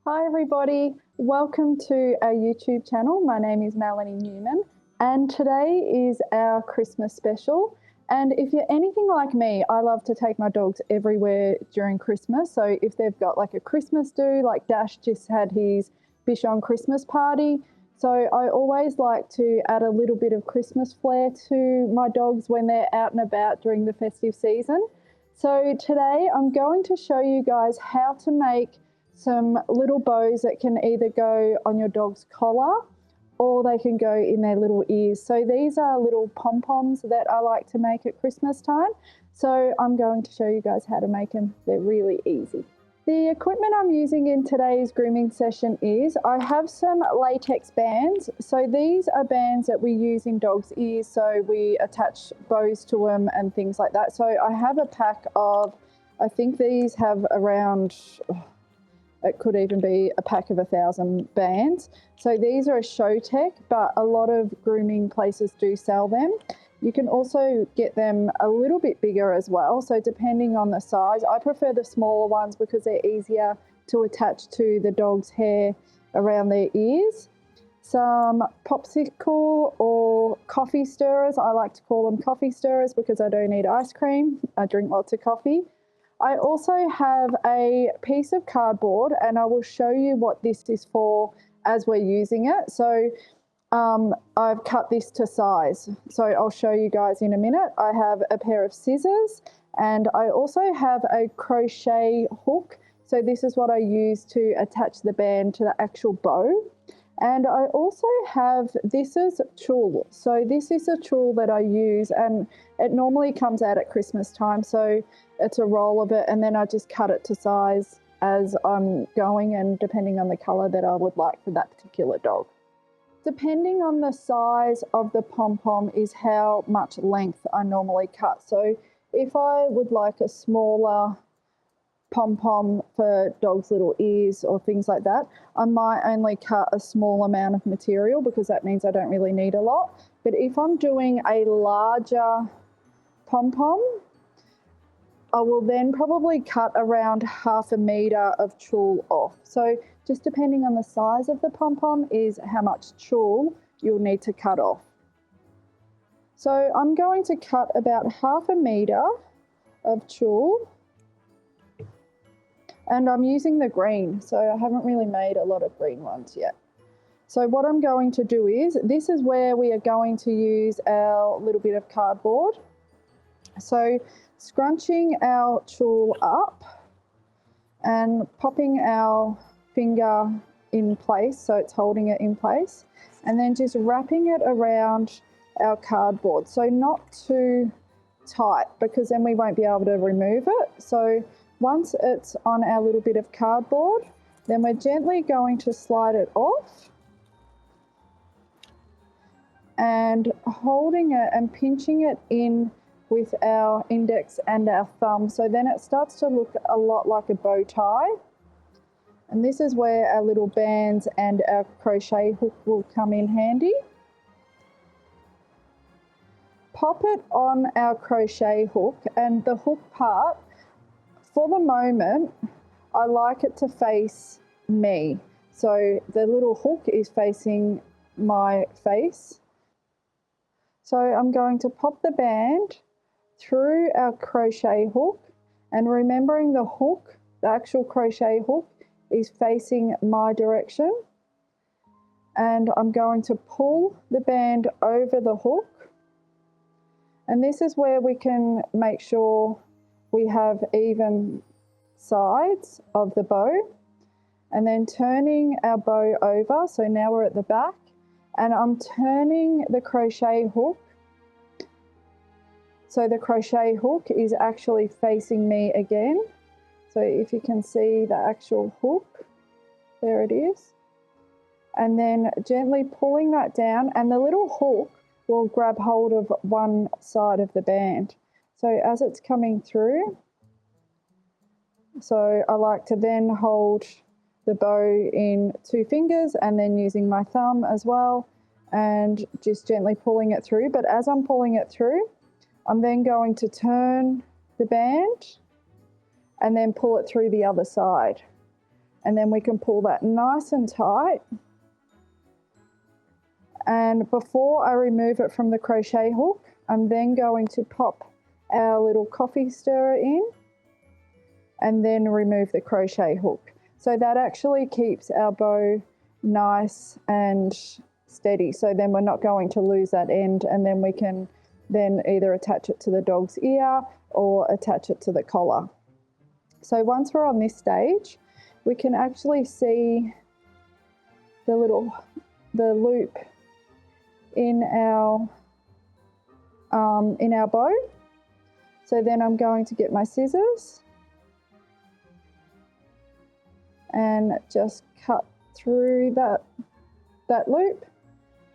Hi everybody, welcome to our YouTube channel. My name is Melanie Newman and today is our Christmas special. And if you're anything like me, I love to take my dogs everywhere during Christmas. So if they've got like a Christmas do, like Dash just had his Bichon Christmas party. So I always like to add a little bit of Christmas flair to my dogs when they're out and about during the festive season. So today I'm going to show you guys how to make some little bows that can either go on your dog's collar or they can go in their little ears. So these are little pom-poms that I like to make at Christmas time. So I'm going to show you guys how to make them. They're really easy. The equipment I'm using in today's grooming session is I have some latex bands. So these are bands that we use in dogs' ears. So we attach bows to them and things like that. So I have a pack of, I think these have around, it could even be a pack of 1,000 bands. So these are a show tech, but a lot of grooming places do sell them. You can also get them a little bit bigger as well. So depending on the size, I prefer the smaller ones because they're easier to attach to the dog's hair around their ears. Some Popsicle or coffee stirrers. I like to call them coffee stirrers because I don't eat ice cream. I drink lots of coffee. I also have a piece of cardboard and I will show you what this is for as we're using it. So I've cut this to size. So I'll show you guys in a minute. I have a pair of scissors and I also have a crochet hook. So this is what I use to attach the band to the actual bow. And I also have, this is tulle. So this is a tulle that I use and it normally comes out at Christmas time. So it's a roll of it and then I just cut it to size as I'm going and depending on the color that I would like for that particular dog. Depending on the size of the pom-pom is how much length I normally cut. So if I would like a smaller pom-pom for dogs' little ears or things like that, I might only cut a small amount of material because that means I don't really need a lot. But if I'm doing a larger pom-pom, I will then probably cut around 1/2 meter of tulle off. So just depending on the size of the pom-pom is how much tulle you'll need to cut off. So I'm going to cut about 1/2 meter of tulle. And I'm using the green, so I haven't really made a lot of green ones yet. So what I'm going to do is, this is where we are going to use our little bit of cardboard. So scrunching our tulle up and popping our finger in place, so it's holding it in place, and then just wrapping it around our cardboard. So not too tight because then we won't be able to remove it. So once it's on our little bit of cardboard, then we're gently going to slide it off and holding it and pinching it in with our index and our thumb. So then it starts to look a lot like a bow tie. And this is where our little bands and our crochet hook will come in handy. Pop it on our crochet hook, and the hook part, for the moment, I like it to face me. So the little hook is facing my face. So I'm going to pop the band through our crochet hook, and remembering the hook, the actual crochet hook, is facing my direction. And I'm going to pull the band over the hook. And this is where we can make sure we have even sides of the bow. And then turning our bow over, so now we're at the back, and I'm turning the crochet hook. So the crochet hook is actually facing me again. So if you can see the actual hook, there it is. And then gently pulling that down, and the little hook will grab hold of one side of the band. So as it's coming through, so I like to then hold the bow in 2 fingers and then using my thumb as well and just gently pulling it through. But as I'm pulling it through, I'm then going to turn the band and then pull it through the other side. And then we can pull that nice and tight. And before I remove it from the crochet hook, I'm then going to pop our little coffee stirrer in and then remove the crochet hook. So that actually keeps our bow nice and steady. So then we're not going to lose that end, and then we can then either attach it to the dog's ear or attach it to the collar. So once we're on this stage, we can actually see the loop in our bow. So then I'm going to get my scissors and just cut through that loop,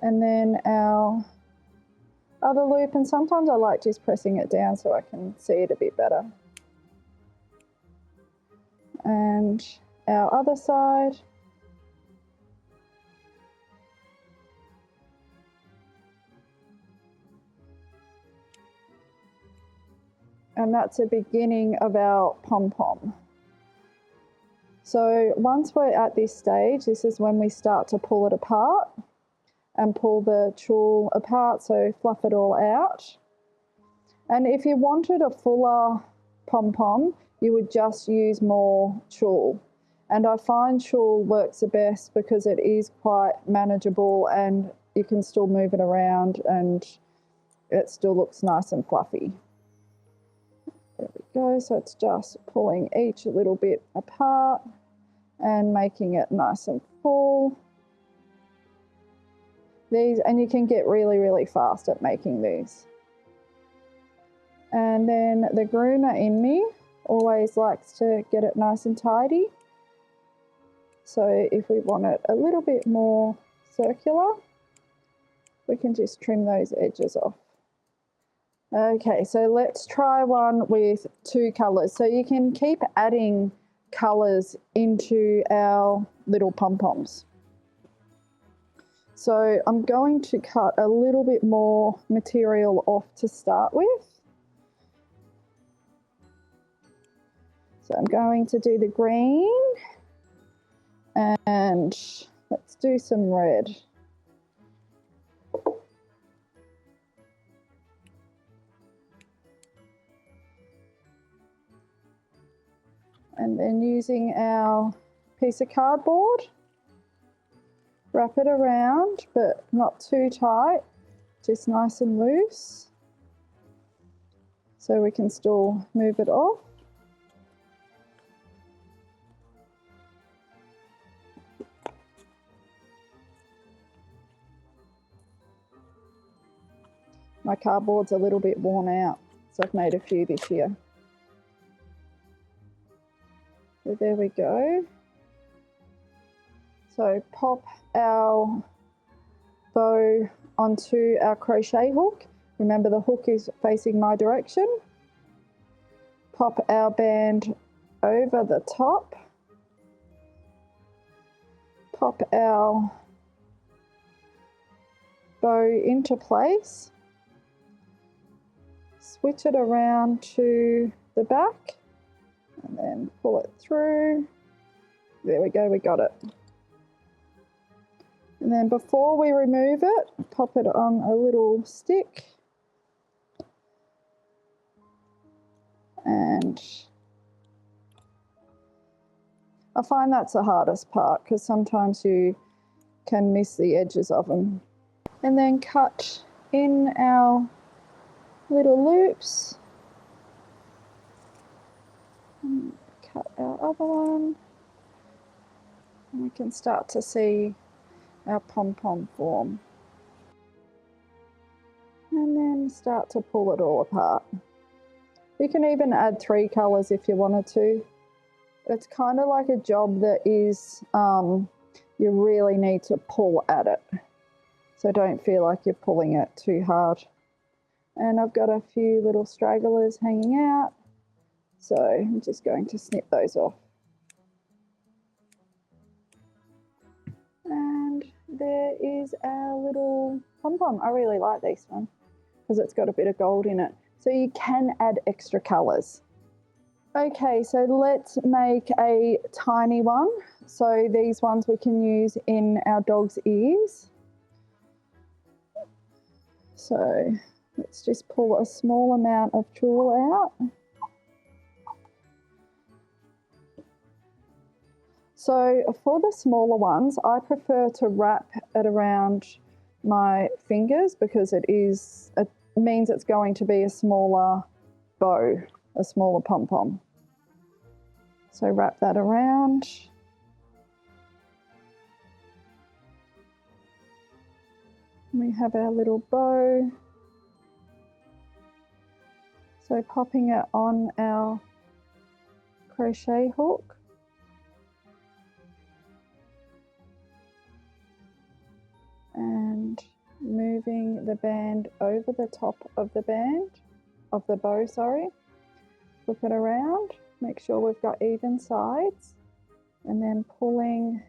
and then our other loop, and sometimes I like just pressing it down so I can see it a bit better. And our other side. And that's the beginning of our pom-pom. So once we're at this stage, this is when we start to pull it apart and pull the tulle apart, so fluff it all out. And if you wanted a fuller pom-pom, you would just use more tulle. And I find tulle works the best because it is quite manageable and you can still move it around and it still looks nice and fluffy. There we go, so it's just pulling each a little bit apart and making it nice and full. And you can get really, really fast at making these. And then the groomer in me always likes to get it nice and tidy. So if we want it a little bit more circular, we can just trim those edges off. Okay, so let's try one with 2 colours. So you can keep adding colours into our little pom-poms. So I'm going to cut a little bit more material off to start with. So I'm going to do the green and let's do some red. And then using our piece of cardboard, wrap it around, but not too tight, just nice and loose, so we can still move it off. My cardboard's a little bit worn out, so I've made a few this year. So there we go. So pop our bow onto our crochet hook. Remember, the hook is facing my direction. Pop our band over the top. Pop our bow into place. Switch it around to the back and then pull it through. There we go, we got it. And then before we remove it, pop it on a little stick. And I find that's the hardest part because sometimes you can miss the edges of them. And then cut in our little loops. And cut our other one. And we can start to see our pom-pom form. And then start to pull it all apart. You can even add 3 colours if you wanted to. It's kind of like a job that is, you really need to pull at it. So don't feel like you're pulling it too hard. And I've got a few little stragglers hanging out. So I'm just going to snip those off. And there is our little pom-pom. I really like this one because it's got a bit of gold in it. So you can add extra colours. Okay, so let's make a tiny one. So these ones we can use in our dog's ears. So let's just pull a small amount of tulle out. So for the smaller ones, I prefer to wrap it around my fingers because it means it's going to be a smaller bow, a smaller pom-pom. So wrap that around. We have our little bow. So popping it on our crochet hook. And moving the band over the top of the bow, sorry. Flip it around, make sure we've got even sides, and then pulling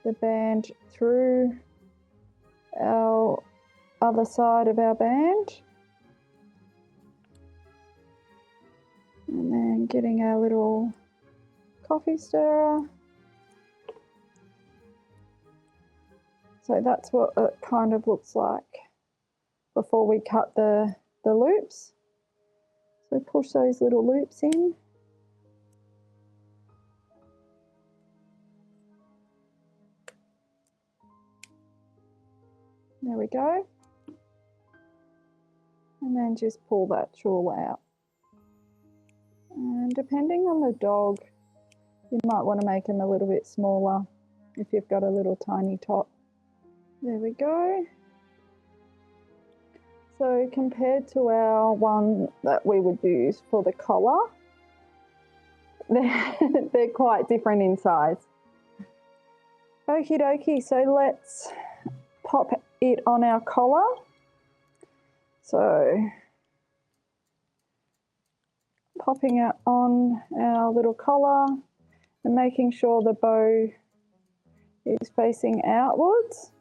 the band through our other side of our band. And then getting our little coffee stirrer. So that's what it kind of looks like before we cut the loops. So push those little loops in. There we go. And then just pull that tulle out. And depending on the dog, you might want to make them a little bit smaller if you've got a little tiny tot. There we go. So compared to our one that we would use for the collar, they're quite different in size. Okie dokie, so let's pop it on our collar. So popping it on our little collar and making sure the bow is facing outwards.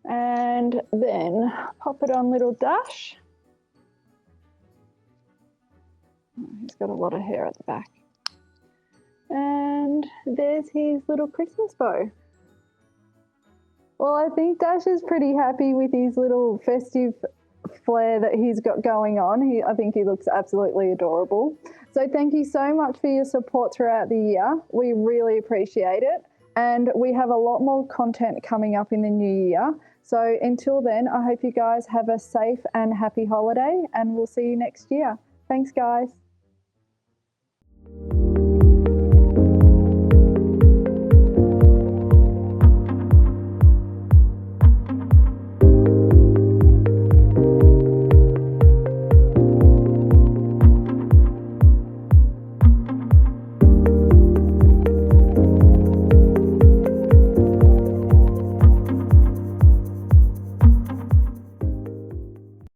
And then pop it on little Dash. He's got a lot of hair at the back. And there's his little Christmas bow. Well, I think Dash is pretty happy with his little festive flair that he's got going on. I think he looks absolutely adorable. So thank you so much for your support throughout the year. We really appreciate it. And we have a lot more content coming up in the new year. So until then, I hope you guys have a safe and happy holiday, and we'll see you next year. Thanks, guys.